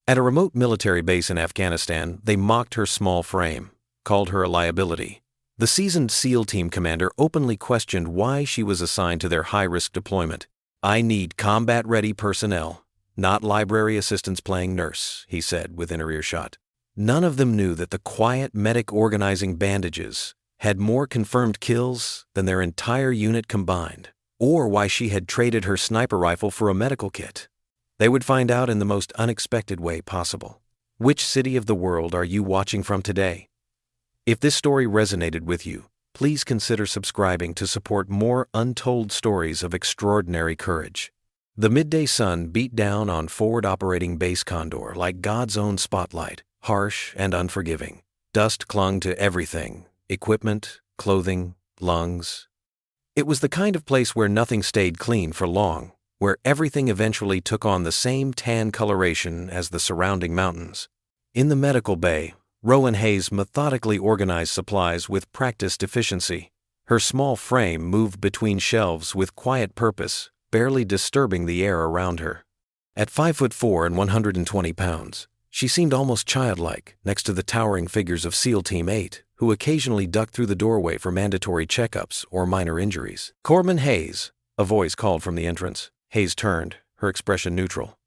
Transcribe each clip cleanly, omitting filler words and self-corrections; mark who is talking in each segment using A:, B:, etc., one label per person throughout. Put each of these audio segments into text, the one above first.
A: At a remote military base in Afghanistan, they mocked her small frame, called her a liability. The seasoned SEAL team commander openly questioned why she was assigned to their high-risk deployment. "I need combat-ready personnel, not library assistants playing nurse," he said within earshot. None of them knew that the quiet medic organizing bandages had more confirmed kills than their entire unit combined, or why she had traded her sniper rifle for a medical kit. They would find out in the most unexpected way possible. Which city of the world are you watching from today? If this story resonated with you, please consider subscribing to support more untold stories of extraordinary courage. The midday sun beat down on forward operating base Condor like God's own spotlight, harsh and unforgiving. Dust clung to everything: equipment, clothing, lungs. It was the kind of place where nothing stayed clean for long, where everything eventually took on the same tan coloration as the surrounding mountains. In the medical bay, Rowan Hayes methodically organized supplies with practiced efficiency. Her small frame moved between shelves with quiet purpose, barely disturbing the air around her. At 5'4" and 120 pounds, she seemed almost childlike next to the towering figures of SEAL Team 8, who occasionally ducked through the doorway for mandatory checkups or minor injuries. "Corpsman Hayes," a voice called from the entrance. Hayes turned, her expression neutral.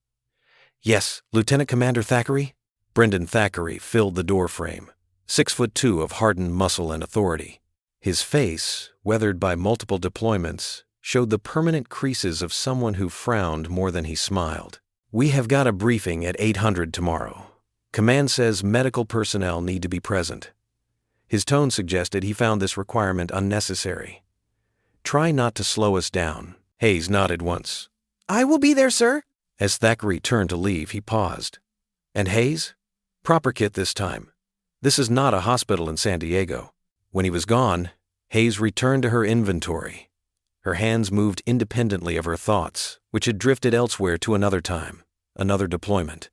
A: "Yes, Lieutenant Commander Thackeray?" Brendan Thackeray filled the doorframe, 6'2" of hardened muscle and authority. His face, weathered by multiple deployments, showed the permanent creases of someone who frowned more than he smiled. "We have got a briefing at 800 tomorrow. Command says medical personnel need to be present." His tone suggested he found this requirement unnecessary. "Try not to slow us down." Hayes nodded once. "I will be there, sir." As Thackeray turned to leave, he paused. "And Hayes? Proper kit this time. This is not a hospital in San Diego." When he was gone, Hayes returned to her inventory. Her hands moved independently of her thoughts, which had drifted elsewhere to another time, another deployment.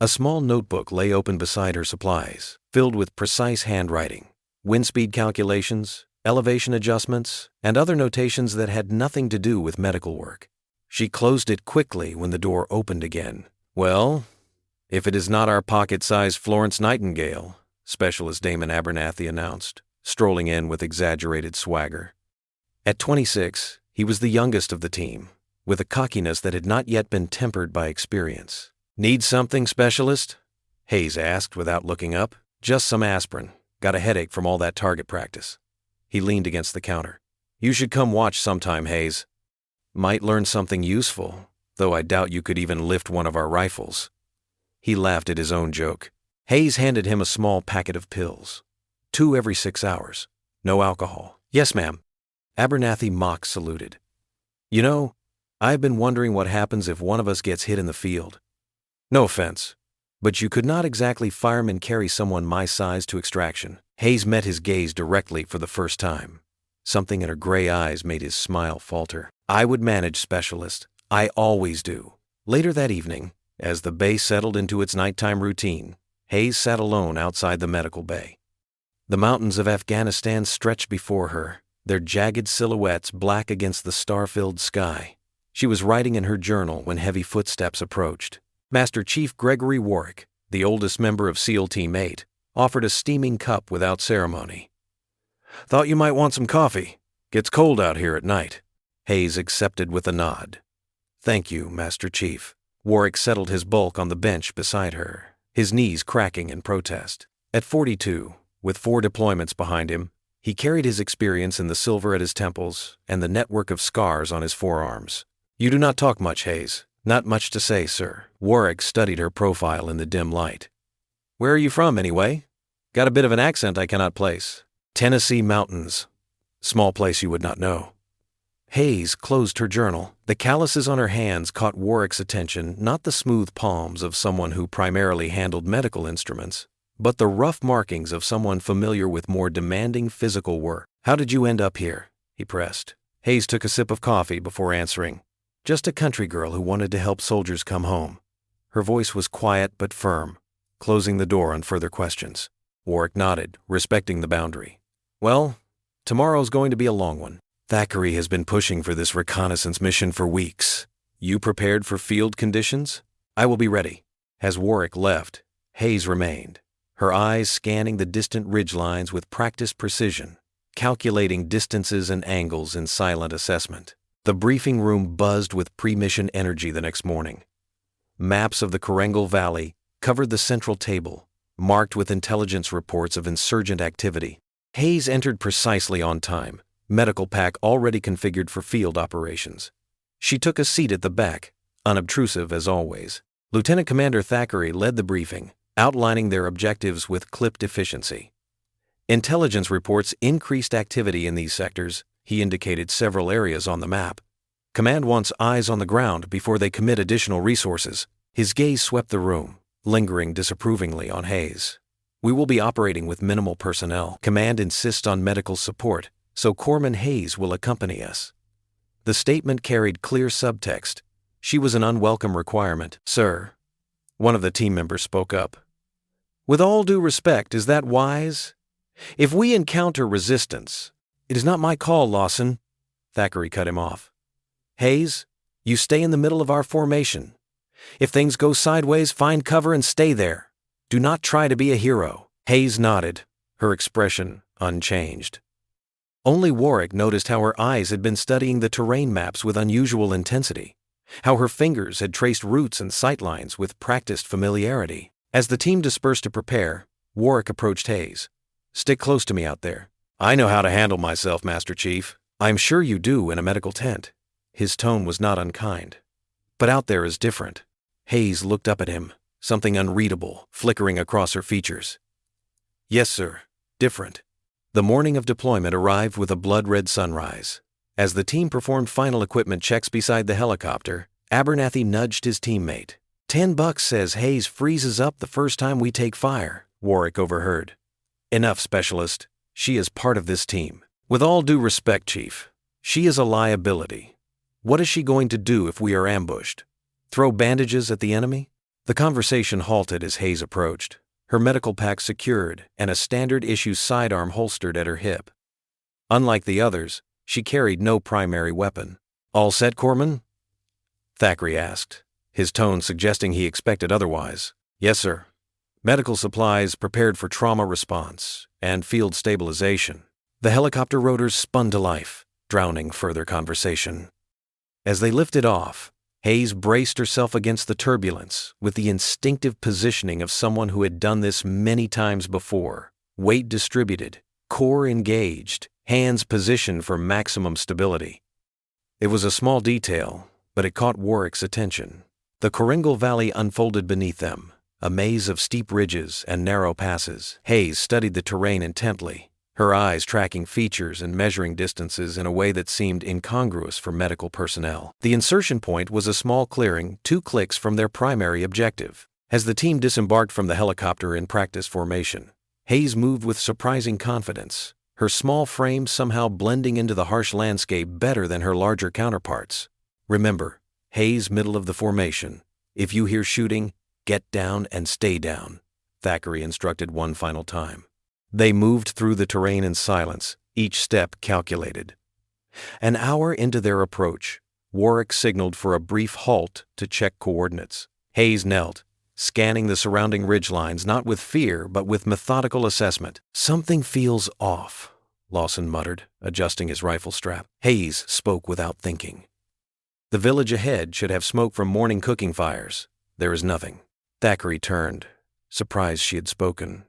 A: A small notebook lay open beside her supplies, filled with precise handwriting, wind speed calculations, elevation adjustments, and other notations that had nothing to do with medical work. She closed it quickly when the door opened again. "Well, if it is not our pocket-sized Florence Nightingale," Specialist Damon Abernathy announced, strolling in with exaggerated swagger. At 26, he was the youngest of the team, with a cockiness that had not yet been tempered by experience. "Need something, Specialist?" Hayes asked without looking up. "Just some aspirin. Got a headache from all that target practice." He leaned against the counter. "You should come watch sometime, Hayes. Might learn something useful, though I doubt you could even lift one of our rifles." He laughed at his own joke. Hayes handed him a small packet of pills. 2 every 6 hours. No alcohol. "Yes, ma'am." Abernathy mock saluted. "You know, I've been wondering what happens if one of us gets hit in the field. No offense, but you could not exactly fireman carry someone my size to extraction." Hayes met his gaze directly for the first time. Something in her gray eyes made his smile falter. "I would manage, Specialist. I always do." Later that evening, as the bay settled into its nighttime routine, Hayes sat alone outside the medical bay. The mountains of Afghanistan stretched before her, their jagged silhouettes black against the star-filled sky. She was writing in her journal when heavy footsteps approached. Master Chief Gregory Warwick, the oldest member of SEAL Team 8, offered a steaming cup without ceremony. "Thought you might want some coffee. Gets cold out here at night." Hayes accepted with a nod. "Thank you, Master Chief." Warwick settled his bulk on the bench beside her, his knees cracking in protest. At 42, with 4 deployments behind him, he carried his experience in the silver at his temples and the network of scars on his forearms. "You do not talk much, Hayes." "Not much to say, sir." Warwick studied her profile in the dim light. "Where are you from, anyway? Got a bit of an accent I cannot place." "Tennessee mountains. Small place you would not know." Hayes closed her journal. The calluses on her hands caught Warwick's attention, not the smooth palms of someone who primarily handled medical instruments, but the rough markings of someone familiar with more demanding physical work. "How did you end up here?" he pressed. Hayes took a sip of coffee before answering. "Just a country girl who wanted to help soldiers come home." Her voice was quiet but firm, closing the door on further questions. Warwick nodded, respecting the boundary. "Well, tomorrow's going to be a long one. Thackeray has been pushing for this reconnaissance mission for weeks. You prepared for field conditions? I will be ready." As Warwick left, Hayes remained, her eyes scanning the distant ridgelines with practiced precision, calculating distances and angles in silent assessment. The briefing room buzzed with pre-mission energy the next morning. Maps of the Korengal Valley covered the central table, marked with intelligence reports of insurgent activity. Hayes entered precisely on time, medical pack already configured for field operations. She took a seat at the back, unobtrusive as always. Lieutenant Commander Thackeray led the briefing, outlining their objectives with clipped efficiency. Intelligence reports increased activity in these sectors. He indicated several areas on the map. Command wants eyes on the ground before they commit additional resources. His gaze swept the room, lingering disapprovingly on Hayes. We will be operating with minimal personnel. Command insists on medical support, so Corpsman Hayes will accompany us. The statement carried clear subtext. She was an unwelcome requirement. Sir, one of the team members spoke up. With all due respect, is that wise? If we encounter resistance, it is not my call, Lawson. Thackeray cut him off. Hayes, you stay in the middle of our formation. If things go sideways, find cover and stay there. Do not try to be a hero. Hayes nodded, her expression unchanged. Only Warwick noticed how her eyes had been studying the terrain maps with unusual intensity, how her fingers had traced routes and sightlines with practiced familiarity. As the team dispersed to prepare, Warwick approached Hayes. Stick close to me out there. I know how to handle myself, Master Chief. I'm sure you do in a medical tent. His tone was not unkind. But out there is different. Hayes looked up at him, something unreadable flickering across her features. Yes, sir. Different. The morning of deployment arrived with a blood-red sunrise. As the team performed final equipment checks beside the helicopter, Abernathy nudged his teammate. $10 says Hayes freezes up the first time we take fire, Warwick overheard. Enough, Specialist. She is part of this team. With all due respect, Chief, she is a liability. What is she going to do if we are ambushed? Throw bandages at the enemy? The conversation halted as Hayes approached, her medical pack secured and a standard-issue sidearm holstered at her hip. Unlike the others, she carried no primary weapon. All set, Corpsman? Thackeray asked, his tone suggesting he expected otherwise. Yes, sir. Medical supplies prepared for trauma response and field stabilization. The helicopter rotors spun to life, drowning further conversation. As they lifted off, Hayes braced herself against the turbulence with the instinctive positioning of someone who had done this many times before. Weight distributed, core engaged, hands positioned for maximum stability. It was a small detail, but it caught Warwick's attention. The Korengal Valley unfolded beneath them, a maze of steep ridges and narrow passes. Hayes studied the terrain intently, her eyes tracking features and measuring distances in a way that seemed incongruous for medical personnel. The insertion point was a small clearing 2 clicks from their primary objective. As the team disembarked from the helicopter in practice formation, Hayes moved with surprising confidence, her small frame somehow blending into the harsh landscape better than her larger counterparts. Remember, Hayes, middle of the formation. If you hear shooting, get down and stay down, Thackeray instructed one final time. They moved through the terrain in silence, each step calculated. An hour into their approach, Warwick signaled for a brief halt to check coordinates. Hayes knelt, scanning the surrounding ridgelines not with fear but with methodical assessment. Something feels off, Lawson muttered, adjusting his rifle strap. Hayes spoke without thinking. The village ahead should have smoke from morning cooking fires. There is nothing. Thackeray turned, surprised she had spoken.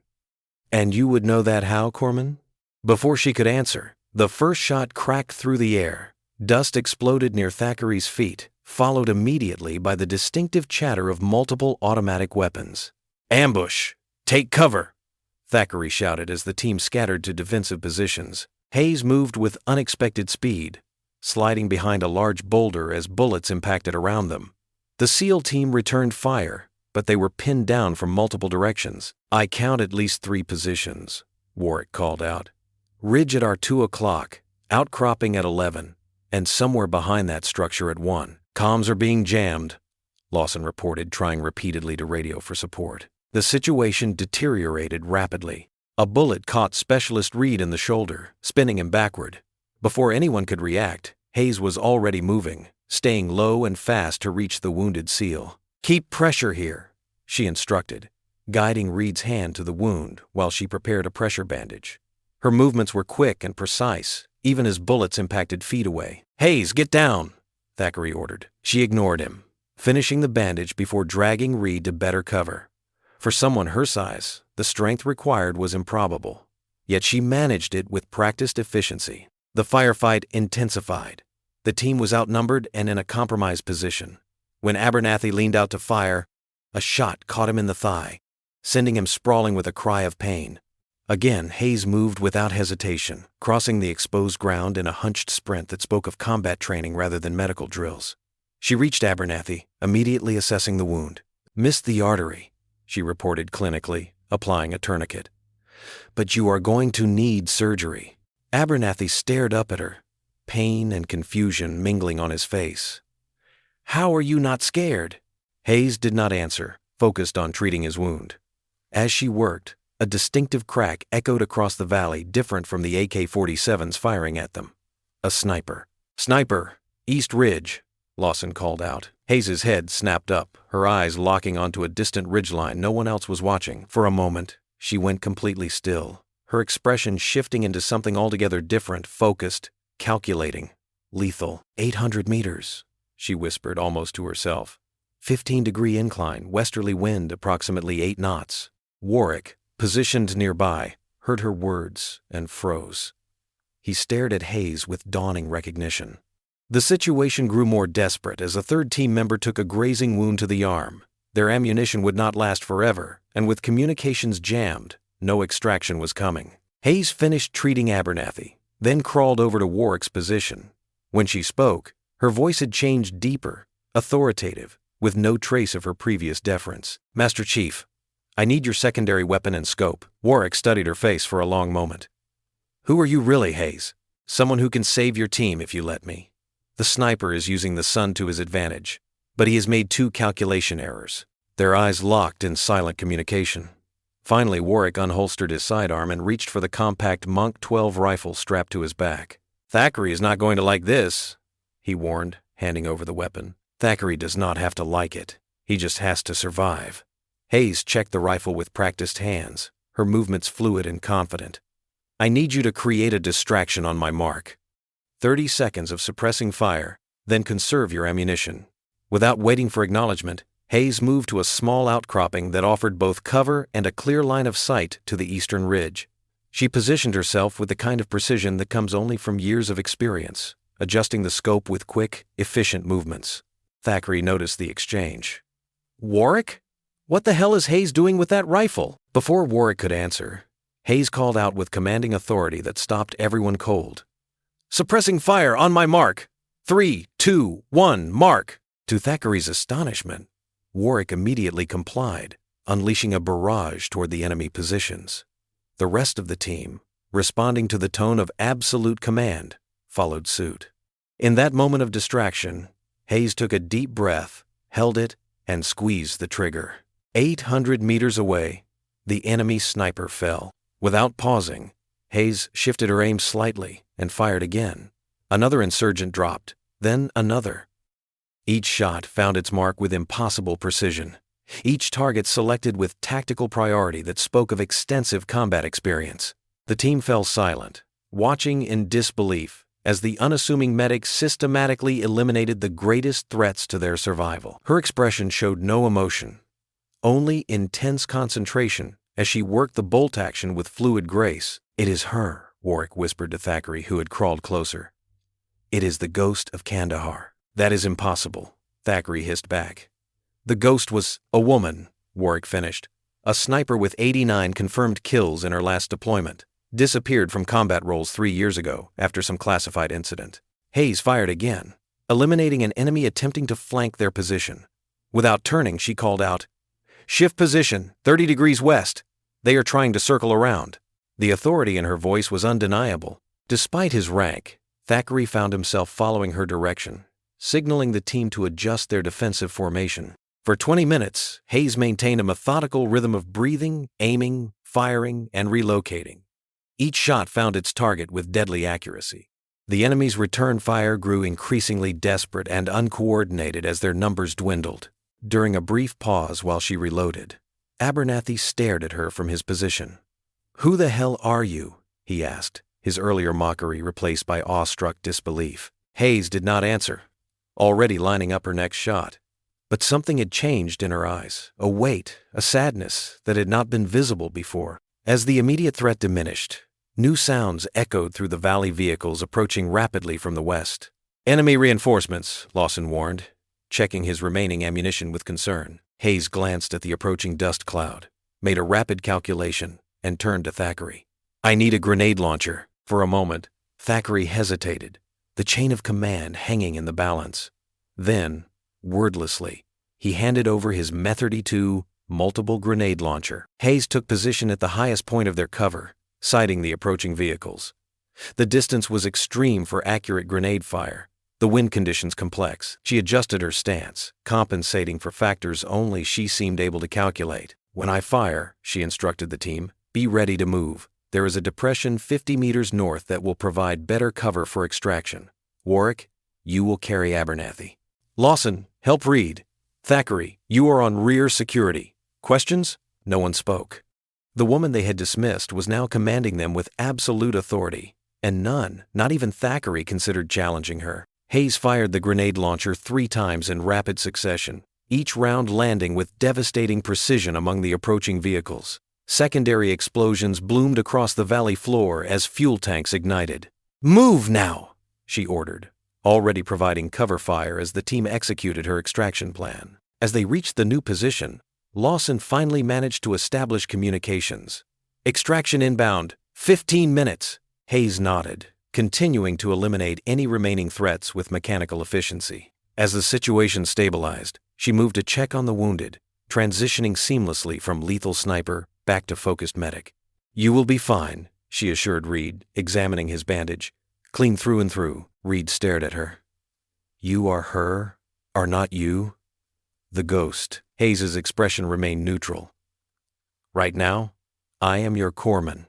A: And you would know that how, Corpsman? Before she could answer, the first shot cracked through the air. Dust exploded near Thackeray's feet, followed immediately by the distinctive chatter of multiple automatic weapons. Ambush! Take cover! Thackeray shouted as the team scattered to defensive positions. Hayes moved with unexpected speed, sliding behind a large boulder as bullets impacted around them. The SEAL team returned fire, but they were pinned down from multiple directions. I count at least 3 positions, Warwick called out. Ridge at our 2 o'clock, outcropping at 11, and somewhere behind that structure at 1. Comms are being jammed, Lawson reported, trying repeatedly to radio for support. The situation deteriorated rapidly. A bullet caught Specialist Reed in the shoulder, spinning him backward. Before anyone could react, Hayes was already moving, staying low and fast to reach the wounded SEAL. Keep pressure here, she instructed, guiding Reed's hand to the wound while she prepared a pressure bandage. Her movements were quick and precise, even as bullets impacted feet away. "Hayes, get down!" Thackeray ordered. She ignored him, finishing the bandage before dragging Reed to better cover. For someone her size, the strength required was improbable. Yet she managed it with practiced efficiency. The firefight intensified. The team was outnumbered and in a compromised position. When Abernathy leaned out to fire, a shot caught him in the thigh, sending him sprawling with a cry of pain. Again, Hayes moved without hesitation, crossing the exposed ground in a hunched sprint that spoke of combat training rather than medical drills. She reached Abernathy, immediately assessing the wound. "Missed the artery," she reported clinically, applying a tourniquet. "But you are going to need surgery." Abernathy stared up at her, pain and confusion mingling on his face. "How are you not scared?" Hayes did not answer, focused on treating his wound. As she worked, a distinctive crack echoed across the valley, different from the AK-47s firing at them. A sniper. "Sniper! East Ridge!" Lawson called out. Hayes's head snapped up, her eyes locking onto a distant ridgeline no one else was watching. For a moment, she went completely still, her expression shifting into something altogether different, focused, calculating, lethal. 800 meters, she whispered almost to herself. 15-degree incline, westerly wind approximately 8 knots. Warwick, positioned nearby, heard her words and froze. He stared at Hayes with dawning recognition. The situation grew more desperate as a third team member took a grazing wound to the arm. Their ammunition would not last forever, and with communications jammed, no extraction was coming. Hayes finished treating Abernathy, then crawled over to Warwick's position. When she spoke, her voice had changed deeper, authoritative, with no trace of her previous deference. "Master Chief, I need your secondary weapon and scope." Warwick studied her face for a long moment. "Who are you really, Hayes? Someone who can save your team if you let me." The sniper is using the sun to his advantage, but he has made 2 calculation errors. Their eyes locked in silent communication. Finally, Warwick unholstered his sidearm and reached for the compact Monk 12 rifle strapped to his back. "Thackeray is not going to like this," he warned, handing over the weapon. "Thackeray does not have to like it. He just has to survive." Hayes checked the rifle with practiced hands, her movements fluid and confident. "I need you to create a distraction on my mark. 30 seconds of suppressing fire, then conserve your ammunition." Without waiting for acknowledgement, Hayes moved to a small outcropping that offered both cover and a clear line of sight to the eastern ridge. She positioned herself with the kind of precision that comes only from years of experience, adjusting the scope with quick, efficient movements. Thackeray noticed the exchange. "Warwick? What the hell is Hayes doing with that rifle?" Before Warwick could answer, Hayes called out with commanding authority that stopped everyone cold. "Suppressing fire on my mark! 3, 2, 1, mark!" To Thackeray's astonishment, Warwick immediately complied, unleashing a barrage toward the enemy positions. The rest of the team, responding to the tone of absolute command, followed suit. In that moment of distraction, Hayes took a deep breath, held it, and squeezed the trigger. 800 meters away, the enemy sniper fell. Without pausing, Hayes shifted her aim slightly and fired again. Another insurgent dropped, then another. Each shot found its mark with impossible precision, each target selected with tactical priority that spoke of extensive combat experience. The team fell silent, watching in disbelief as the unassuming medic systematically eliminated the greatest threats to their survival. Her expression showed no emotion, only intense concentration as she worked the bolt action with fluid grace. "It is her," Warwick whispered to Thackeray, who had crawled closer. "It is the ghost of Kandahar." "That is impossible," Thackeray hissed back. "The ghost was a woman," Warwick finished. "A sniper with 89 confirmed kills in her last deployment. Disappeared from combat roles 3 years ago after some classified incident." Hayes fired again, eliminating an enemy attempting to flank their position. Without turning, she called out, "Shift position, 30 degrees west. They are trying to circle around." The authority in her voice was undeniable. Despite his rank, Thackeray found himself following her direction, signaling the team to adjust their defensive formation. For 20 minutes, Hayes maintained a methodical rhythm of breathing, aiming, firing, and relocating. Each shot found its target with deadly accuracy. The enemy's return fire grew increasingly desperate and uncoordinated as their numbers dwindled. During a brief pause while she reloaded, Abernathy stared at her from his position. "Who the hell are you?" he asked, his earlier mockery replaced by awestruck disbelief. Hayes did not answer, already lining up her next shot. But something had changed in her eyes, a weight, a sadness that had not been visible before. As the immediate threat diminished, new sounds echoed through the valley vehicles approaching rapidly from the west. "Enemy reinforcements," Lawson warned, checking his remaining ammunition with concern. Hayes glanced at the approaching dust cloud, made a rapid calculation, and turned to Thackeray. "I need a grenade launcher." For a moment, Thackeray hesitated, the chain of command hanging in the balance. Then, wordlessly, he handed over his M32 multiple grenade launcher. Hayes took position at the highest point of their cover, sighting the approaching vehicles. The distance was extreme for accurate grenade fire, the wind conditions complex. She adjusted her stance, compensating for factors only she seemed able to calculate. "When I fire," she instructed the team, "be ready to move. There is a depression 50 meters north that will provide better cover for extraction. Warwick, you will carry Abernathy. Lawson, help Reed. Thackeray, you are on rear security. Questions?" No one spoke. The woman they had dismissed was now commanding them with absolute authority, and none, not even Thackeray, considered challenging her. Hayes fired the grenade launcher 3 times in rapid succession, each round landing with devastating precision among the approaching vehicles. Secondary explosions bloomed across the valley floor as fuel tanks ignited. "Move now," she ordered, already providing cover fire as the team executed her extraction plan. As they reached the new position, Lawson finally managed to establish communications. "Extraction inbound, 15 minutes." Hayes nodded, continuing to eliminate any remaining threats with mechanical efficiency. As the situation stabilized, she moved to check on the wounded, transitioning seamlessly from lethal sniper back to focused medic. "You will be fine," she assured Reed, examining his bandage. "Clean through and through." Reed stared at her. "You are her, are not you?" "The ghost." Hayes's expression remained neutral. "Right now, I am your corpsman.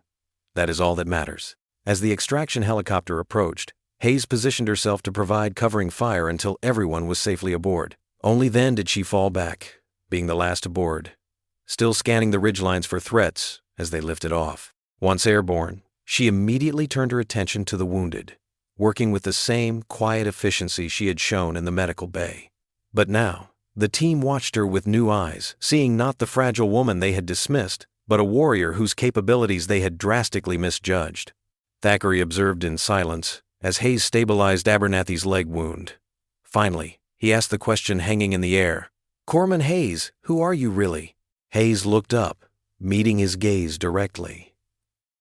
A: That is all that matters." As the extraction helicopter approached, Hayes positioned herself to provide covering fire until everyone was safely aboard. Only then did she fall back, being the last aboard, still scanning the ridgelines for threats as they lifted off. Once airborne, she immediately turned her attention to the wounded, working with the same quiet efficiency she had shown in the medical bay. But now, the team watched her with new eyes, seeing not the fragile woman they had dismissed, but a warrior whose capabilities they had drastically misjudged. Thackeray observed in silence as Hayes stabilized Abernathy's leg wound. Finally, he asked the question hanging in the air. "Corpsman Hayes, who are you really?" Hayes looked up, meeting his gaze directly.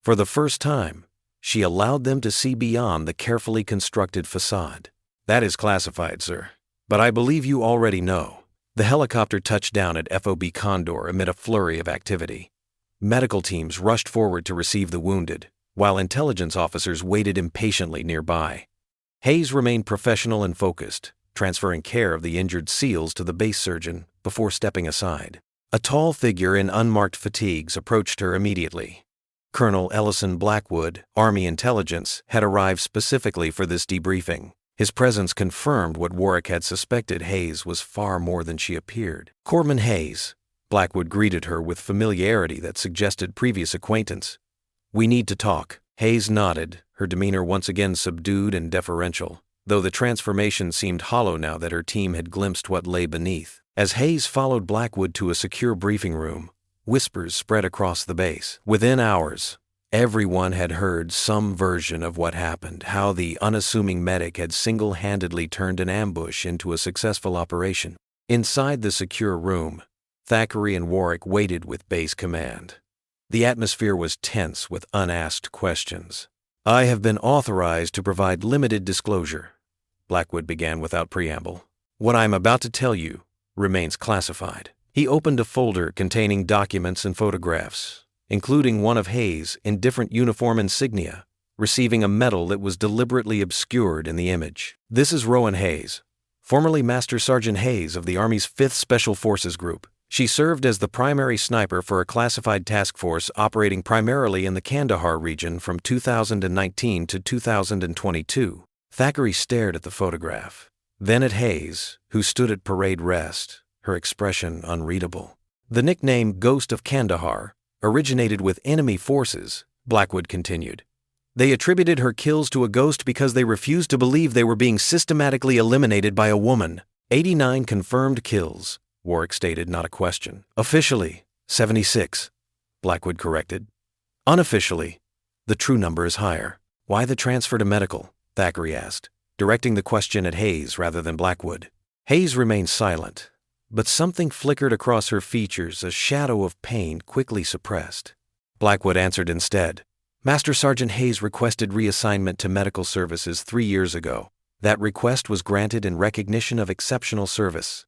A: For the first time, she allowed them to see beyond the carefully constructed facade. "That is classified, sir. But I believe you already know." The helicopter touched down at FOB Condor amid a flurry of activity. Medical teams rushed forward to receive the wounded, while intelligence officers waited impatiently nearby. Hayes remained professional and focused, transferring care of the injured SEALs to the base surgeon before stepping aside. A tall figure in unmarked fatigues approached her immediately. Colonel Ellison Blackwood, Army Intelligence, had arrived specifically for this debriefing. His presence confirmed what Warwick had suspected. Hayes was far more than she appeared. "Corpsman Hayes," Blackwood greeted her with familiarity that suggested previous acquaintance. "We need to talk." Hayes nodded, her demeanor once again subdued and deferential, though the transformation seemed hollow now that her team had glimpsed what lay beneath. As Hayes followed Blackwood to a secure briefing room, whispers spread across the base. Within hours, everyone had heard some version of what happened, how the unassuming medic had single-handedly turned an ambush into a successful operation. Inside the secure room, Thackeray and Warwick waited with base command. The atmosphere was tense with unasked questions. "I have been authorized to provide limited disclosure," Blackwood began without preamble. "What I am about to tell you remains classified." He opened a folder containing documents and photographs, including one of Hayes in different uniform insignia, receiving a medal that was deliberately obscured in the image. "This is Rowan Hayes, formerly Master Sergeant Hayes of the Army's 5th Special Forces Group. She served as the primary sniper for a classified task force operating primarily in the Kandahar region from 2019 to 2022. Thackeray stared at the photograph, then at Hayes, who stood at parade rest, her expression unreadable. The nickname Ghost of Kandahar originated with enemy forces, Blackwood continued. They attributed her kills to a ghost because they refused to believe they were being systematically eliminated by a woman. 89 confirmed kills, Warwick stated, not a question. Officially, 76, Blackwood corrected. Unofficially, the true number is higher. Why the transfer to medical? Thackeray asked, directing the question at Hayes rather than Blackwood. Hayes remained silent, but something flickered across her features, a shadow of pain quickly suppressed. Blackwood answered instead. Master Sergeant Hayes requested reassignment to medical services 3 years ago. That request was granted in recognition of exceptional service.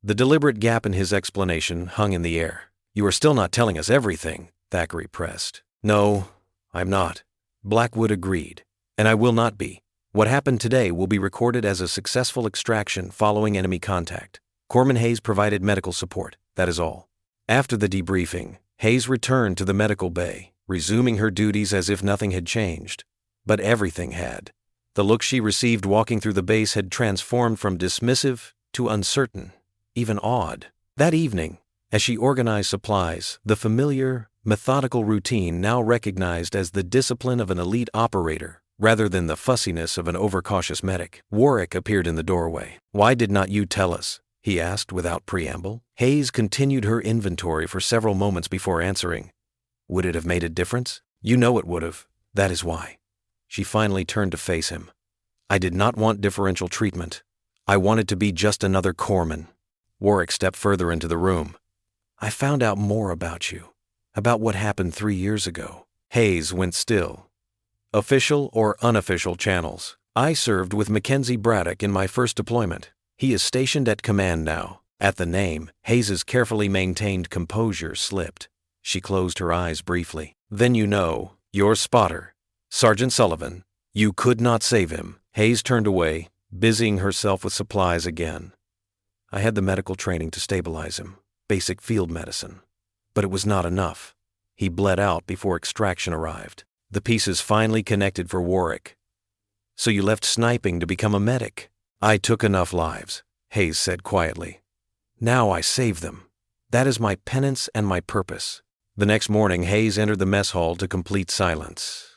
A: The deliberate gap in his explanation hung in the air. You are still not telling us everything, Thackeray pressed. No, I'm not. Blackwood agreed. And I will not be. What happened today will be recorded as a successful extraction following enemy contact. Corpsman Hayes provided medical support, that is all. After the debriefing, Hayes returned to the medical bay, resuming her duties as if nothing had changed. But everything had. The look she received walking through the base had transformed from dismissive to uncertain, even awed. That evening, as she organized supplies, the familiar, methodical routine now recognized as the discipline of an elite operator rather than the fussiness of an overcautious medic. Warwick appeared in the doorway. Why did not you tell us? He asked without preamble. Hayes continued her inventory for several moments before answering. Would it have made a difference? You know it would have. That is why. She finally turned to face him. I did not want differential treatment. I wanted to be just another corpsman. Warwick stepped further into the room. I found out more about you, about what happened 3 years ago. Hayes went still. Official or unofficial channels. I served with Mackenzie Braddock in my first deployment. He is stationed at command now. At the name, Hayes's carefully maintained composure slipped. She closed her eyes briefly. Then you know, your spotter, Sergeant Sullivan. You could not save him. Hayes turned away, busying herself with supplies again. I had the medical training to stabilize him, basic field medicine. But it was not enough. He bled out before extraction arrived. The pieces finally connected for Warwick. So you left sniping to become a medic? I took enough lives, Hayes said quietly. Now I save them. That is my penance and my purpose. The next morning, Hayes entered the mess hall to complete silence.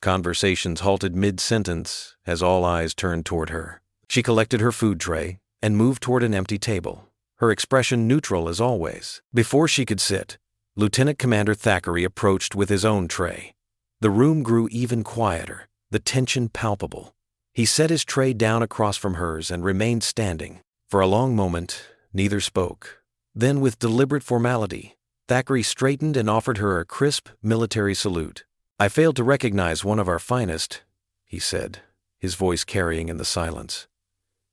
A: Conversations halted mid-sentence as all eyes turned toward her. She collected her food tray and moved toward an empty table, her expression neutral as always. Before she could sit, Lieutenant Commander Thackeray approached with his own tray. The room grew even quieter, the tension palpable. He set his tray down across from hers and remained standing. For a long moment, neither spoke. Then, with deliberate formality, Thackeray straightened and offered her a crisp military salute. I failed to recognize one of our finest, he said, his voice carrying in the silence.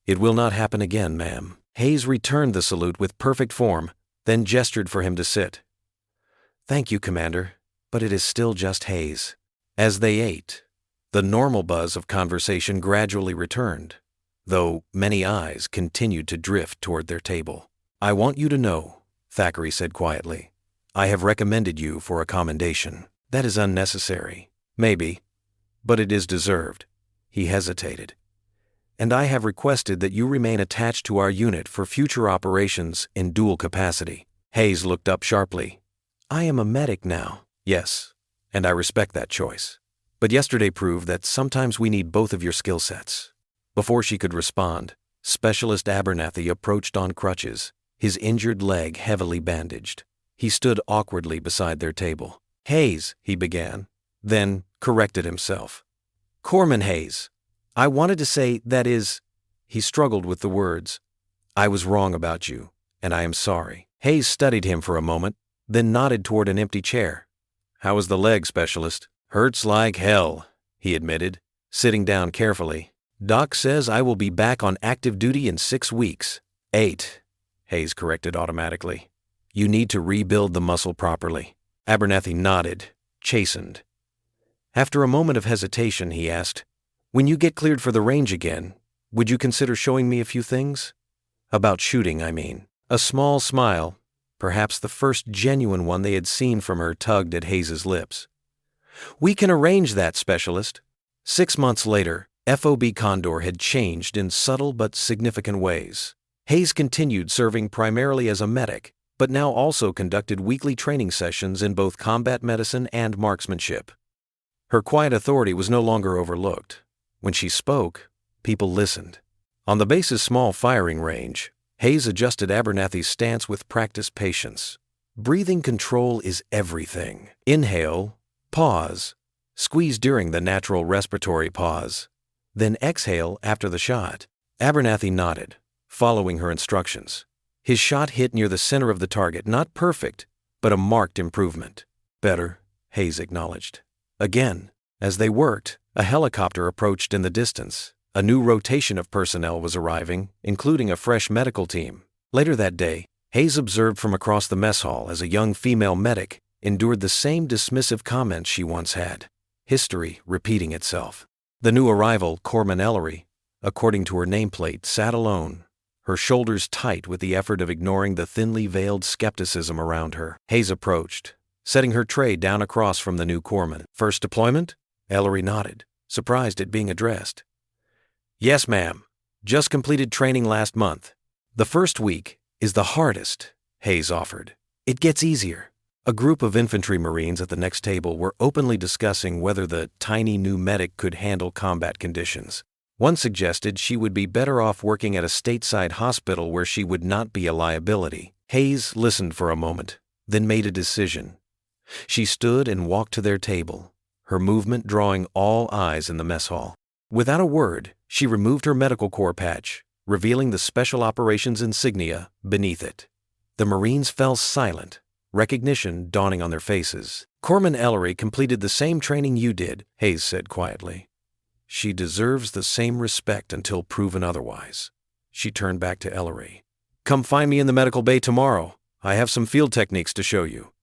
A: It will not happen again, ma'am. Hayes returned the salute with perfect form, then gestured for him to sit. Thank you, Commander, but it is still just Hayes. As they ate, the normal buzz of conversation gradually returned, though many eyes continued to drift toward their table. I want you to know, Thackeray said quietly, I have recommended you for a commendation. That is unnecessary. Maybe, but it is deserved. He hesitated. And I have requested that you remain attached to our unit for future operations in dual capacity. Hayes looked up sharply. I am a medic now. Yes, and I respect that choice. But yesterday proved that sometimes we need both of your skill sets. Before she could respond, Specialist Abernathy approached on crutches, his injured leg heavily bandaged. He stood awkwardly beside their table. Hayes, he began, then corrected himself. Corpsman Hayes. I wanted to say, that is, he struggled with the words. I was wrong about you, and I am sorry. Hayes studied him for a moment, then nodded toward an empty chair. How is the leg, Specialist? Hurts like hell, he admitted, sitting down carefully. Doc says I will be back on active duty in 6 weeks. 8, Hayes corrected automatically. You need to rebuild the muscle properly. Abernathy nodded, chastened. After a moment of hesitation, he asked, when you get cleared for the range again, would you consider showing me a few things? About shooting, I mean. A small smile, perhaps the first genuine one they had seen from her, tugged at Hayes's lips. We can arrange that, Specialist. 6 months later, FOB Condor had changed in subtle but significant ways. Hayes continued serving primarily as a medic, but now also conducted weekly training sessions in both combat medicine and marksmanship. Her quiet authority was no longer overlooked. When she spoke, people listened. On the base's small firing range, Hayes adjusted Abernathy's stance with practiced patience. Breathing control is everything. Inhale, pause, squeeze during the natural respiratory pause, then exhale after the shot. Abernathy nodded, following her instructions. His shot hit near the center of the target, not perfect, but a marked improvement. Better, Hayes acknowledged. Again, as they worked, a helicopter approached in the distance. A new rotation of personnel was arriving, including a fresh medical team. Later that day, Hayes observed from across the mess hall as a young female medic endured the same dismissive comments she once had. History repeating itself. The new arrival, Corpsman Ellery, according to her nameplate, sat alone, her shoulders tight with the effort of ignoring the thinly veiled skepticism around her. Hayes approached, setting her tray down across from the new corpsman. First deployment? Ellery nodded, surprised at being addressed. Yes, ma'am. Just completed training last month. The first week is the hardest, Hayes offered. It gets easier. A group of infantry Marines at the next table were openly discussing whether the tiny new medic could handle combat conditions. One suggested she would be better off working at a stateside hospital where she would not be a liability. Hayes listened for a moment, then made a decision. She stood and walked to their table, her movement drawing all eyes in the mess hall. Without a word, she removed her medical corps patch, revealing the Special Operations insignia beneath it. The Marines fell silent, recognition dawning on their faces. Corpsman Ellery completed the same training you did, Hayes said quietly. She deserves the same respect until proven otherwise. She turned back to Ellery. Come find me in the medical bay tomorrow. I have some field techniques to show you.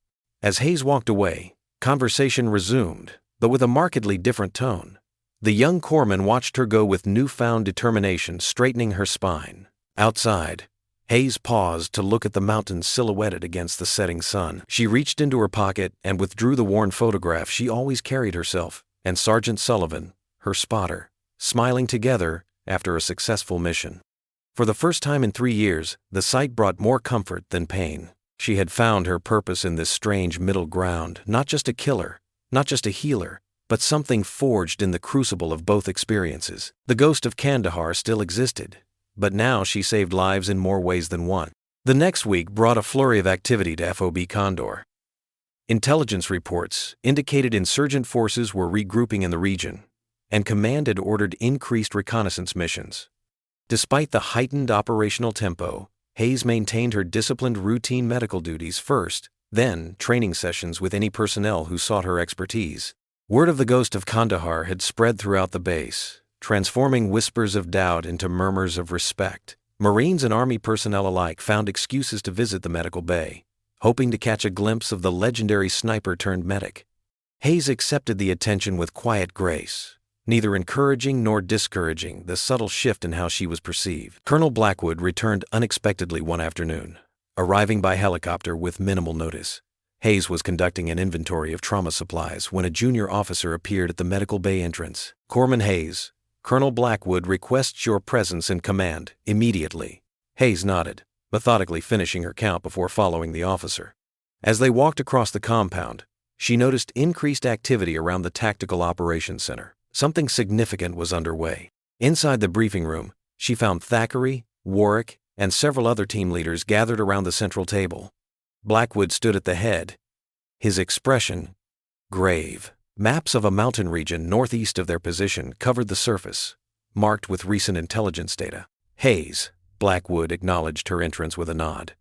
A: As Hayes walked away, conversation resumed, but with a markedly different tone. The young corpsman watched her go with newfound determination, straightening her spine. Outside, Hayes paused to look at the mountains silhouetted against the setting sun. She reached into her pocket and withdrew the worn photograph she always carried herself, and Sergeant Sullivan, her spotter, smiling together after a successful mission. For the first time in 3 years, the sight brought more comfort than pain. She had found her purpose in this strange middle ground, not just a killer, not just a healer, but something forged in the crucible of both experiences. The ghost of Kandahar still existed, but now she saved lives in more ways than one. The next week brought a flurry of activity to FOB Condor. Intelligence reports indicated insurgent forces were regrouping in the region, and command had ordered increased reconnaissance missions. Despite the heightened operational tempo, Hayes maintained her disciplined routine medical duties first, then training sessions with any personnel who sought her expertise. Word of the ghost of Kandahar had spread throughout the base, transforming whispers of doubt into murmurs of respect. Marines and Army personnel alike found excuses to visit the medical bay, hoping to catch a glimpse of the legendary sniper-turned-medic. Hayes accepted the attention with quiet grace, neither encouraging nor discouraging the subtle shift in how she was perceived. Colonel Blackwood returned unexpectedly one afternoon, arriving by helicopter with minimal notice. Hayes was conducting an inventory of trauma supplies when a junior officer appeared at the medical bay entrance. Corpsman Hayes, Colonel Blackwood requests your presence in command, immediately. Hayes nodded, methodically finishing her count before following the officer. As they walked across the compound, she noticed increased activity around the Tactical Operations Center. Something significant was underway. Inside the briefing room, she found Thackeray, Warwick, and several other team leaders gathered around the central table. Blackwood stood at the head, his expression grave. Maps of a mountain region northeast of their position covered the surface, marked with recent intelligence data. Hayes, Blackwood acknowledged her entrance with a nod.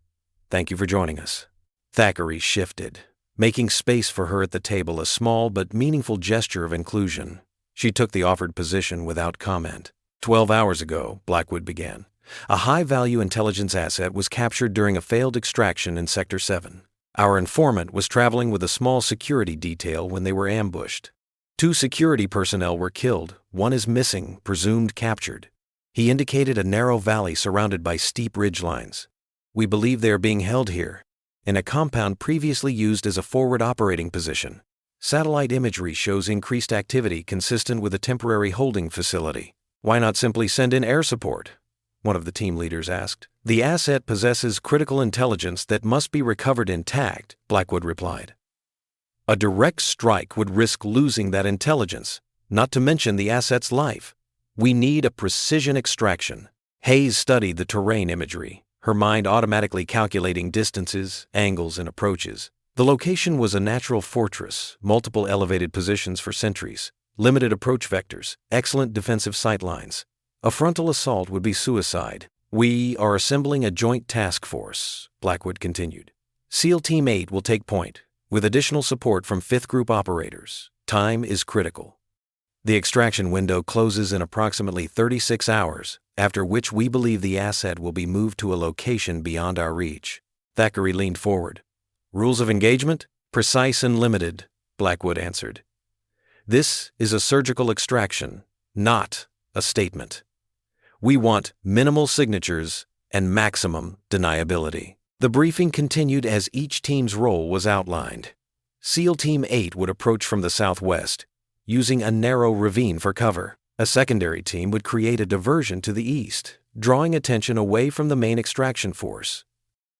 A: Thank you for joining us. Thackeray shifted, making space for her at the table, a small but meaningful gesture of inclusion. She took the offered position without comment. 12 hours ago, Blackwood began, a high-value intelligence asset was captured during a failed extraction in Sector 7. Our informant was traveling with a small security detail when they were ambushed. 2 security personnel were killed, one is missing, presumed captured. He indicated a narrow valley surrounded by steep ridgelines. We believe they are being held here, in a compound previously used as a forward operating position. Satellite imagery shows increased activity consistent with a temporary holding facility. Why not simply send in air support? one of the team leaders asked. The asset possesses critical intelligence that must be recovered intact, Blackwood replied. A direct strike would risk losing that intelligence, not to mention the asset's life. We need a precision extraction. Hayes studied the terrain imagery, her mind automatically calculating distances, angles, and approaches. The location was a natural fortress, multiple elevated positions for sentries, limited approach vectors, excellent defensive sightlines. A frontal assault would be suicide. We are assembling a joint task force, Blackwood continued. SEAL Team 8 will take point, with additional support from 5th Group operators. Time is critical. The extraction window closes in approximately 36 hours, after which we believe the asset will be moved to a location beyond our reach. Thackeray leaned forward. Rules of engagement? Precise and limited, Blackwood answered. This is a surgical extraction, not a statement. We want minimal signatures and maximum deniability. The briefing continued as each team's role was outlined. SEAL Team 8 would approach from the southwest, using a narrow ravine for cover. A secondary team would create a diversion to the east, drawing attention away from the main extraction force.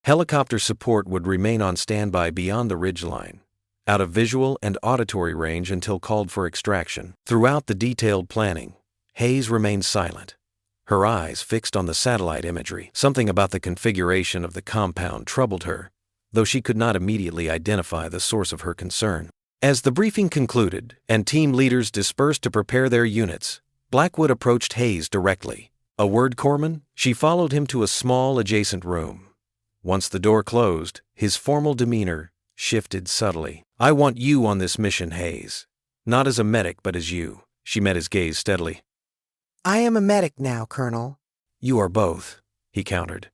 A: Helicopter support would remain on standby beyond the ridgeline, out of visual and auditory range until called for extraction. Throughout the detailed planning, Hayes remained silent, her eyes fixed on the satellite imagery. Something about the configuration of the compound troubled her, though she could not immediately identify the source of her concern. As the briefing concluded and team leaders dispersed to prepare their units, Blackwood approached Hayes directly. A word, corpsman? She followed him to a small adjacent room. Once the door closed, his formal demeanor shifted subtly. I want you on this mission, Hayes. Not as a medic, but as you. She met his gaze steadily.
B: I am a medic now, Colonel.
A: You are both, he countered.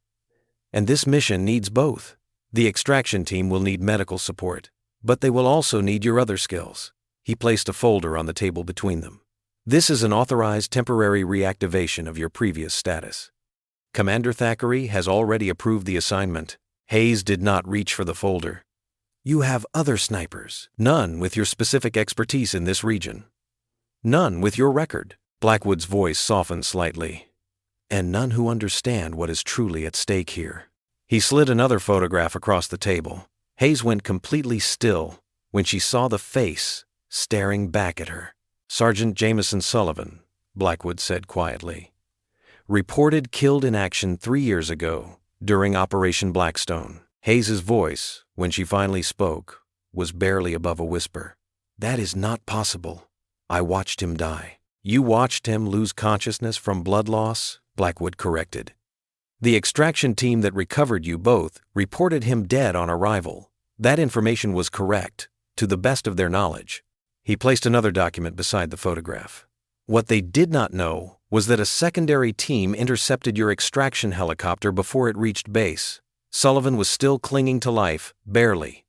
A: And this mission needs both. The extraction team will need medical support, but they will also need your other skills. He placed a folder on the table between them. This is an authorized temporary reactivation of your previous status. Commander Thackeray has already approved the assignment. Hayes did not reach for the folder. You have other snipers, none with your specific expertise in this region. None with your record. Blackwood's voice softened slightly. And none who understand what is truly at stake here. He slid another photograph across the table. Hayes went completely still when she saw the face staring back at her. Sergeant Jameson Sullivan, Blackwood said quietly. Reported killed in action 3 years ago during Operation Blackstone. Hayes's voice, when she finally spoke, was barely above a whisper. That is not possible. I watched him die. You watched him lose consciousness from blood loss, Blackwood corrected. The extraction team that recovered you both reported him dead on arrival. That information was correct, to the best of their knowledge. He placed another document beside the photograph. What they did not know was that a secondary team intercepted your extraction helicopter before it reached base. Sullivan was still clinging to life, barely.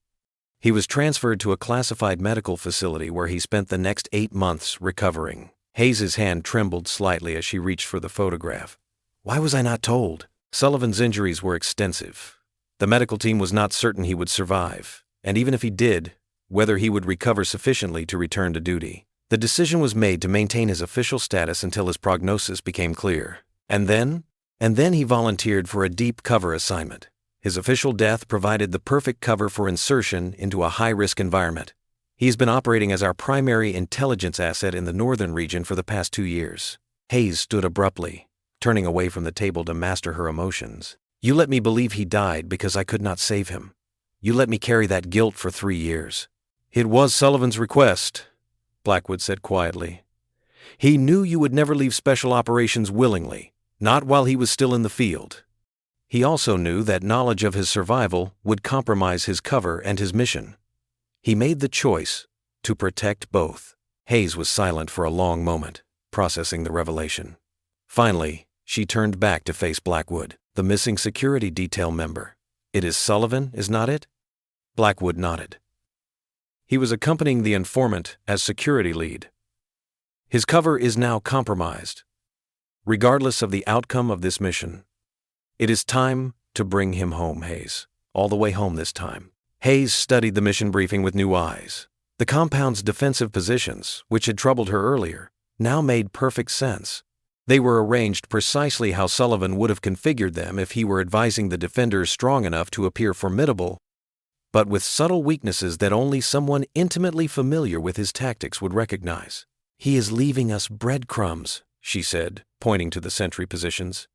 A: He was transferred to a classified medical facility where he spent the next 8 months recovering. Hayes's hand trembled slightly as she reached for the photograph. Why was I not told? Sullivan's injuries were extensive. The medical team was not certain he would survive, and even if he did, whether he would recover sufficiently to return to duty. The decision was made to maintain his official status until his prognosis became clear. And then he volunteered for a deep cover assignment. His official death provided the perfect cover for insertion into a high-risk environment. He's been operating as our primary intelligence asset in the northern region for the past 2 years. Hayes stood abruptly, turning away from the table to master her emotions. You let me believe he died because I could not save him. You let me carry that guilt for 3 years. It was Sullivan's request, Blackwood said quietly. He knew you would never leave special operations willingly, not while he was still in the field. He also knew that knowledge of his survival would compromise his cover and his mission. He made the choice to protect both. Hayes was silent for a long moment, processing the revelation. Finally, she turned back to face Blackwood. The missing security detail member. It is Sullivan, is not it? Blackwood nodded. He was accompanying the informant as security lead. His cover is now compromised. Regardless of the outcome of this mission, it is time to bring him home, Hayes. All the way home this time. Hayes studied the mission briefing with new eyes. The compound's defensive positions, which had troubled her earlier, now made perfect sense. They were arranged precisely how Sullivan would have configured them if he were advising the defenders strong enough to appear formidable, but with subtle weaknesses that only someone intimately familiar with his tactics would recognize. "He is leaving us breadcrumbs," she said, pointing to the sentry positions.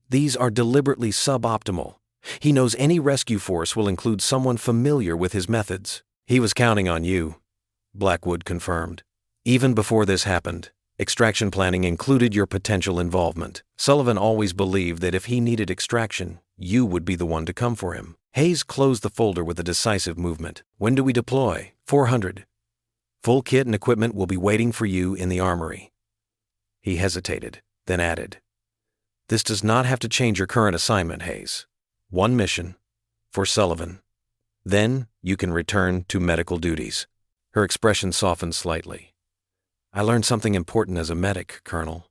A: "These are deliberately suboptimal. He knows any rescue force will include someone familiar with his methods." "He was counting on you," Blackwood confirmed. "Even before this happened, extraction planning included your potential involvement. Sullivan always believed that if he needed extraction, you would be the one to come for him." Hayes closed the folder with a decisive movement. "When do we deploy?" 400. "Full kit and equipment will be waiting for you in the armory." He hesitated, then added, "This does not have to change your current assignment, Hayes. One mission, for Sullivan. Then you can return to medical duties." Her expression softened slightly. "I learned something important as a medic, Colonel.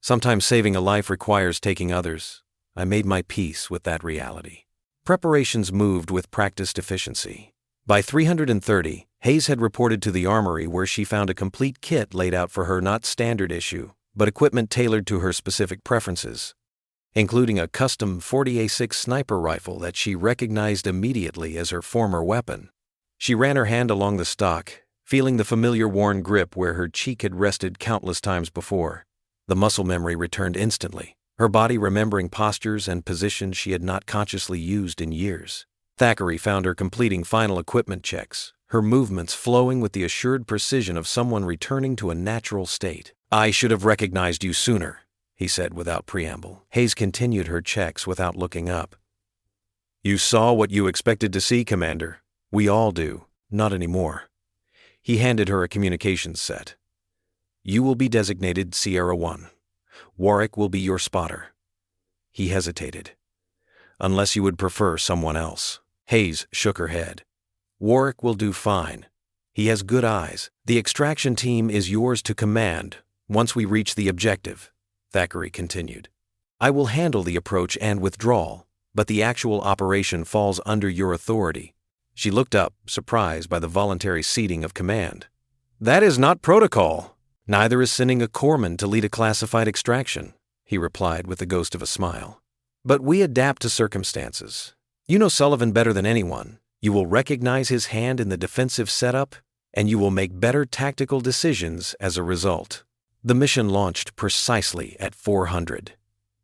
A: Sometimes saving a life requires taking others. I made my peace with that reality." Preparations moved with practiced efficiency. By 330, Hayes had reported to the armory where she found a complete kit laid out for her, not standard issue, but equipment tailored to her specific preferences, including a custom 40A6 sniper rifle that she recognized immediately as her former weapon. She ran her hand along the stock, feeling the familiar worn grip where her cheek had rested countless times before. The muscle memory returned instantly, her body remembering postures and positions she had not consciously used in years. Thackeray found her completing final equipment checks, her movements flowing with the assured precision of someone returning to a natural state. "I should have recognized you sooner," he said without preamble. Hayes continued her checks without looking up. "You saw what you expected to see, Commander. We all do. Not anymore." He handed her a communications set. "You will be designated Sierra 1. Warwick will be your spotter." He hesitated. "Unless you would prefer someone else." Hayes shook her head. "Warwick will do fine. He has good eyes. The extraction team is yours to command once we reach the objective," Thackeray continued. "I will handle the approach and withdrawal, but the actual operation falls under your authority." She looked up, surprised by the voluntary ceding of command. "That is not protocol." "Neither is sending a corpsman to lead a classified extraction," he replied with the ghost of a smile. "But we adapt to circumstances. You know Sullivan better than anyone. You will recognize his hand in the defensive setup, and you will make better tactical decisions as a result." The mission launched precisely at 400.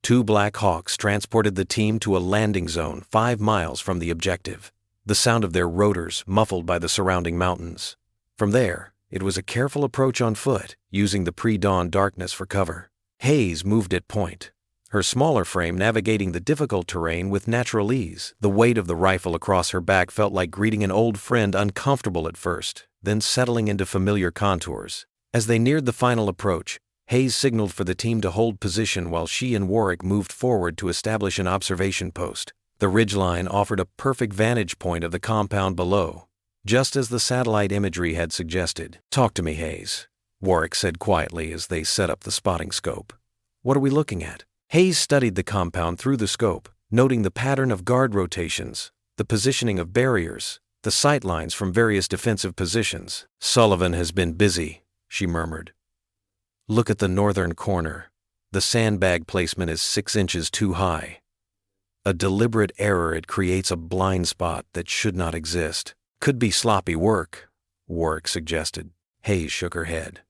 A: 2 Black Hawks transported the team to a landing zone 5 miles from the objective, the sound of their rotors muffled by the surrounding mountains. From there, it was a careful approach on foot, using the pre-dawn darkness for cover. Hayes moved at point, her smaller frame navigating the difficult terrain with natural ease. The weight of the rifle across her back felt like greeting an old friend, uncomfortable at first, then settling into familiar contours. As they neared the final approach, Hayes signaled for the team to hold position while she and Warwick moved forward to establish an observation post. The ridgeline offered a perfect vantage point of the compound below, just as the satellite imagery had suggested. "Talk to me, Hayes," Warwick said quietly as they set up the spotting scope. "What are we looking at?" Hayes studied the compound through the scope, noting the pattern of guard rotations, the positioning of barriers, the sight lines from various defensive positions. "Sullivan has been busy," she murmured. "Look at the northern corner. The sandbag placement is 6 inches too high. A deliberate error. It creates a blind spot that should not exist." "Could be sloppy work," Warwick suggested. Hayes shook her head.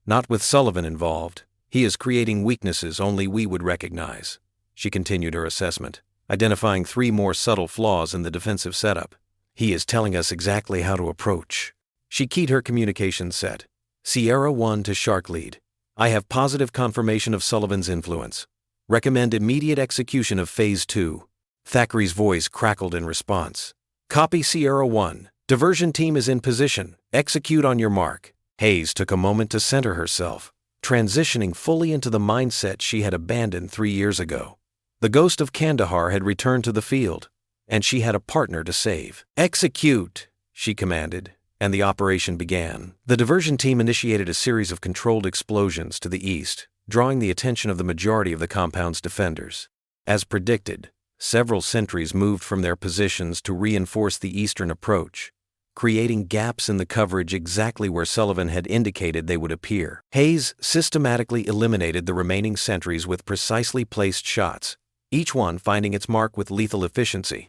A: "Not with Sullivan involved. He is creating weaknesses only we would recognize." She continued her assessment, identifying 3 more subtle flaws in the defensive setup. "He is telling us exactly how to approach." She keyed her communication set. "Sierra 1 to Shark Lead. I have positive confirmation of Sullivan's influence. Recommend immediate execution of Phase 2. Thackeray's voice crackled in response. "Copy, Sierra 1. Diversion team is in position. Execute on your mark." Hayes took a moment to center herself, transitioning fully into the mindset she had abandoned 3 years ago. The ghost of Kandahar had returned to the field, and she had a partner to save. "Execute," she commanded, and the operation began. The diversion team initiated a series of controlled explosions to the east, drawing the attention of the majority of the compound's defenders. As predicted, several sentries moved from their positions to reinforce the eastern approach, creating gaps in the coverage exactly where Sullivan had indicated they would appear. Hayes systematically eliminated the remaining sentries with precisely placed shots, each one finding its mark with lethal efficiency.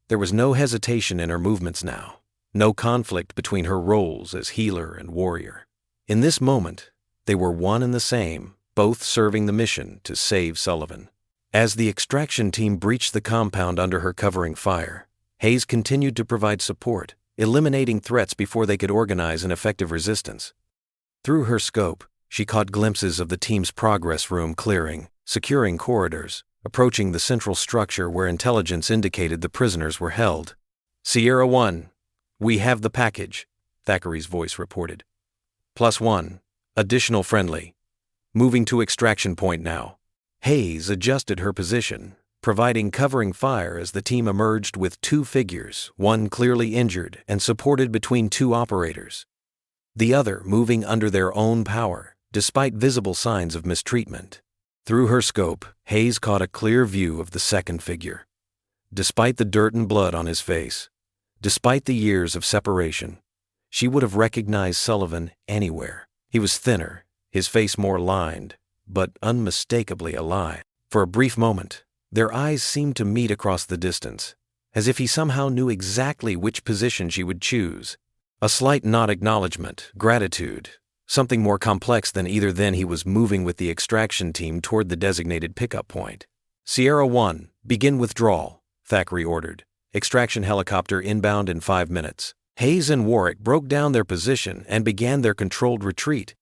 A: There was no hesitation in her movements now, no conflict between her roles as healer and warrior. In this moment, they were one and the same, both serving the mission to save Sullivan. As the extraction team breached the compound under her covering fire, Hayes continued to provide support, eliminating threats before they could organize an effective resistance. Through her scope, she caught glimpses of the team's progress room clearing, securing corridors, approaching the central structure where intelligence indicated the prisoners were held. "Sierra 1, we have the package," Thackeray's voice reported. +1, additional friendly. Moving to extraction point now. Hayes adjusted her position, providing covering fire as the team emerged with two figures, one clearly injured and supported between two operators, the other moving under their own power, despite visible signs of mistreatment. Through her scope, Hayes caught a clear view of the second figure. Despite the dirt and blood on his face, despite the years of separation, she would have recognized Sullivan anywhere. He was thinner, his face more lined, but unmistakably alive. For a brief moment, their eyes seemed to meet across the distance, as if he somehow knew exactly which position she would choose. A slight nod acknowledgement, gratitude, something more complex than either. Then he was moving with the extraction team toward the designated pickup point. "Sierra 1, begin withdrawal," Thackeray ordered. "Extraction helicopter inbound in 5 minutes." Hayes and Warwick broke down their position and began their controlled retreat,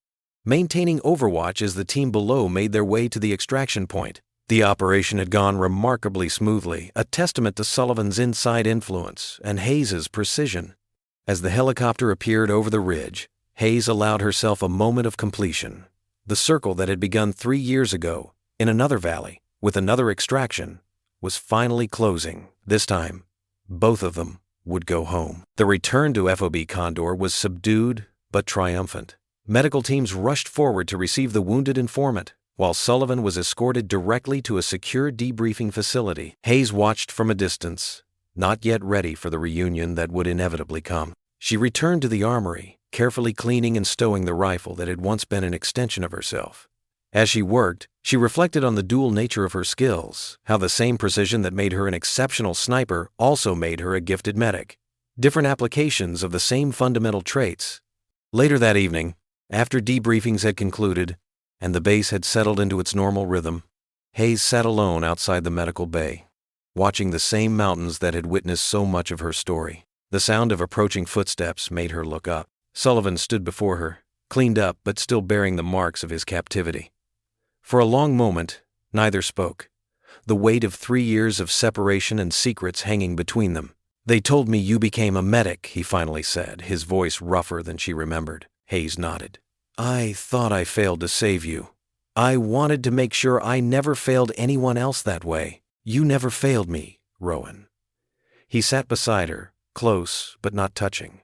A: maintaining overwatch as the team below made their way to the extraction point. The operation had gone remarkably smoothly, a testament to Sullivan's inside influence and Hayes's precision. As the helicopter appeared over the ridge, Hayes allowed herself a moment of completion. The circle that had begun 3 years ago, in another valley, with another extraction, was finally closing. This time, both of them would go home. The return to FOB Condor was subdued but triumphant. Medical teams rushed forward to receive the wounded informant, while Sullivan was escorted directly to a secure debriefing facility. Hayes watched from a distance, not yet ready for the reunion that would inevitably come. She returned to the armory, carefully cleaning and stowing the rifle that had once been an extension of herself. As she worked, she reflected on the dual nature of her skills, how the same precision that made her an exceptional sniper also made her a gifted medic. Different applications of the same fundamental traits. Later that evening, after debriefings had concluded and the base had settled into its normal rhythm, Hayes sat alone outside the medical bay, watching the same mountains that had witnessed so much of her story. The sound of approaching footsteps made her look up. Sullivan stood before her, cleaned up but still bearing the marks of his captivity. For a long moment, neither spoke, the weight of 3 years of separation and secrets hanging between them. "They told me you became a medic," he finally said, his voice rougher than she remembered. Hayes nodded. "I thought I failed to save you. I wanted to make sure I never failed anyone else that way. You never failed me, Rowan." He sat beside her, close but not touching.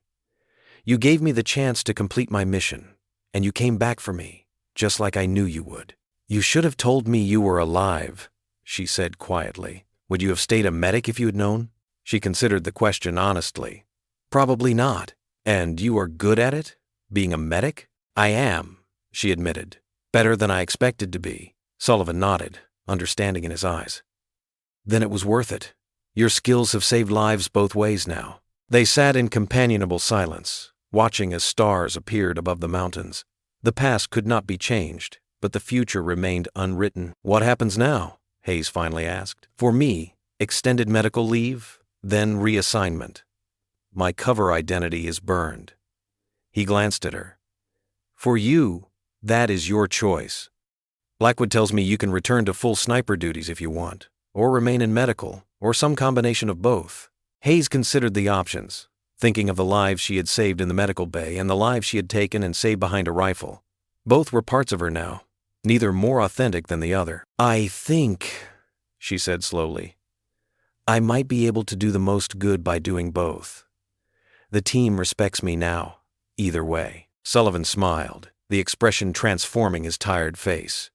A: "You gave me the chance to complete my mission, and you came back for me, just like I knew you would." "You should have told me you were alive," she said quietly. "Would you have stayed a medic if you had known?" She considered the question honestly. "Probably not." "And you are good at it? Being a medic?" "I am," she admitted. "Better than I expected to be." Sullivan nodded, understanding in his eyes. "Then it was worth it. Your skills have saved lives both ways now." They sat in companionable silence, watching as stars appeared above the mountains. The past could not be changed, but the future remained unwritten. "What happens now?" Hayes finally asked. "For me, extended medical leave, then reassignment. My cover identity is burned." He glanced at her. "For you, that is your choice. Blackwood tells me you can return to full sniper duties if you want, or remain in medical, or some combination of both." Hayes considered the options, thinking of the lives she had saved in the medical bay and the lives she had taken and saved behind a rifle. Both were parts of her now, neither more authentic than the other. "I think," she said slowly, "I might be able to do the most good by doing both. The team respects me now, either way." Sullivan smiled, the expression transforming his tired face.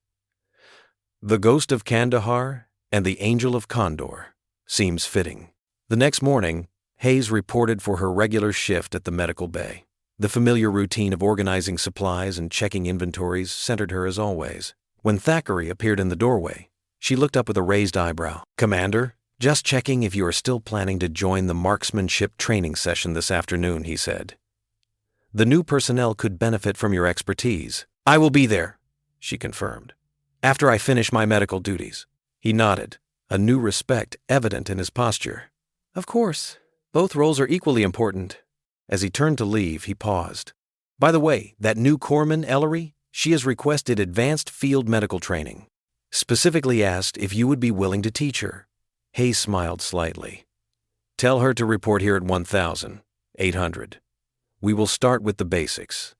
A: "The ghost of Kandahar and the angel of Condor seems fitting." The next morning, Hayes reported for her regular shift at the medical bay. The familiar routine of organizing supplies and checking inventories centered her as always. When Thackeray appeared in the doorway, she looked up with a raised eyebrow. "Commander, just checking if you are still planning to join the marksmanship training session this afternoon," he said. "The new personnel could benefit from your expertise." "I will be there," she confirmed, "after I finish my medical duties." He nodded, a new respect evident in his posture. "Of course, both roles are equally important." As he turned to leave, he paused. "By the way, that new corpsman, Ellery, she has requested advanced field medical training. Specifically asked if you would be willing to teach her." Hayes smiled slightly. "Tell her to report here at 1,800. We will start with the basics."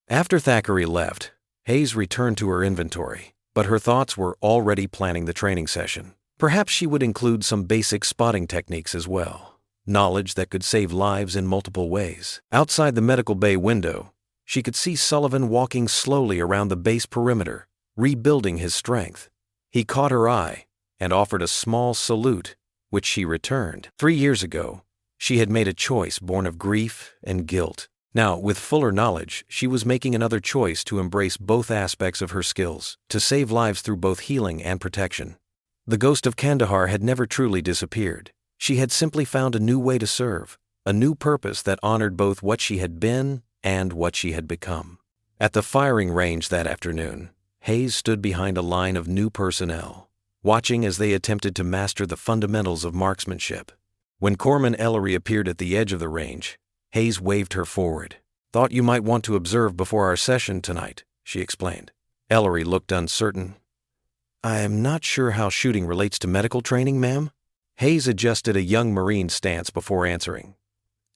A: After Thackeray left, Hayes returned to her inventory, but her thoughts were already planning the training session. Perhaps she would include some basic spotting techniques as well, knowledge that could save lives in multiple ways. Outside the medical bay window, she could see Sullivan walking slowly around the base perimeter, rebuilding his strength. He caught her eye and offered a small salute, which she returned. 3 years ago, she had made a choice born of grief and guilt. Now, with fuller knowledge, she was making another choice to embrace both aspects of her skills, to save lives through both healing and protection. The ghost of Kandahar had never truly disappeared. She had simply found a new way to serve, a new purpose that honored both what she had been and what she had become. At the firing range that afternoon, Hayes stood behind a line of new personnel, watching as they attempted to master the fundamentals of marksmanship. When Corpsman Ellery appeared at the edge of the range, Hayes waved her forward. "Thought you might want to observe before our session tonight," she explained. Ellery looked uncertain. "I am not sure how shooting relates to medical training, ma'am." Hayes adjusted a young Marine stance before answering.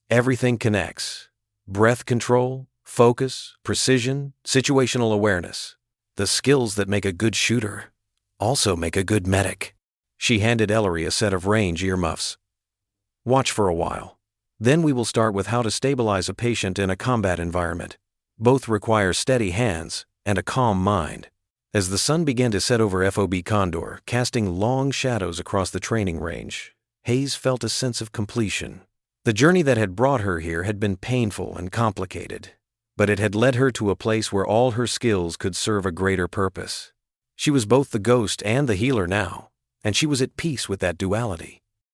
A: "Everything connects. Breath control, focus, precision, situational awareness. The skills that make a good shooter also make a good medic." She handed Ellery a set of range earmuffs. "Watch for a while. Then we will start with how to stabilize a patient in a combat environment. Both require steady hands and a calm mind." As the sun began to set over FOB Condor, casting long shadows across the training range, Hayes felt a sense of completion. The journey that had brought her here had been painful and complicated, but it had led her to a place where all her skills could serve a greater purpose. She was both the ghost and the healer now, and she was at peace with that duality.